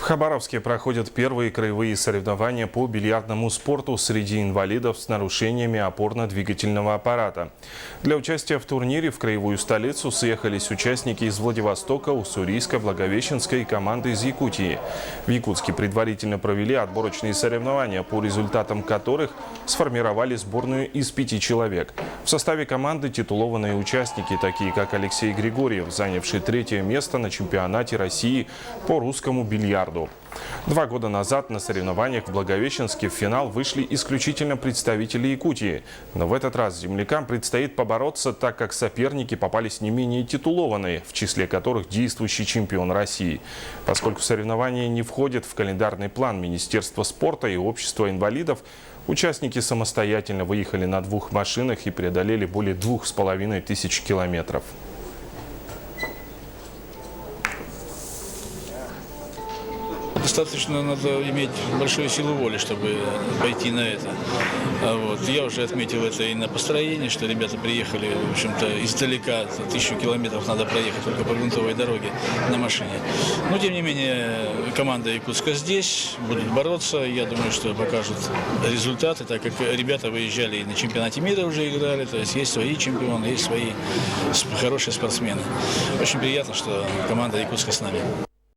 Хабаровске проходят первые краевые соревнования по бильярдному спорту среди инвалидов с нарушениями опорно-двигательного аппарата. Для участия в турнире в краевую столицу съехались участники из Владивостока, Уссурийска, Благовещенска и команды из Якутии. В Якутске предварительно провели отборочные соревнования, по результатам которых сформировали сборную из 5 человек. В составе команды титулованные участники, такие как Алексей Григорьев, занявший 3-е место на чемпионате России по русскому бильярду. 2 года назад на соревнованиях в Благовещенске в финал вышли исключительно представители Якутии. Но в этот раз землякам предстоит побороться, так как соперники попались не менее титулованные, в числе которых действующий чемпион России. Поскольку соревнования не входят в календарный план Министерства спорта и Общества инвалидов, участники самостоятельно выехали на 2 машинах и преодолели более 2500 километров. Достаточно надо иметь большую силу воли, чтобы пойти на это. Я уже отметил это и на построении, что ребята приехали, в общем-то, издалека, 1000 километров надо проехать только по грунтовой дороге на машине. Но, тем не менее, команда Якутска здесь, будут бороться. Я думаю, что покажут результаты, так как ребята выезжали и на чемпионате мира уже играли, то есть есть свои чемпионы, есть свои хорошие спортсмены. Очень приятно, что команда Якутска с нами.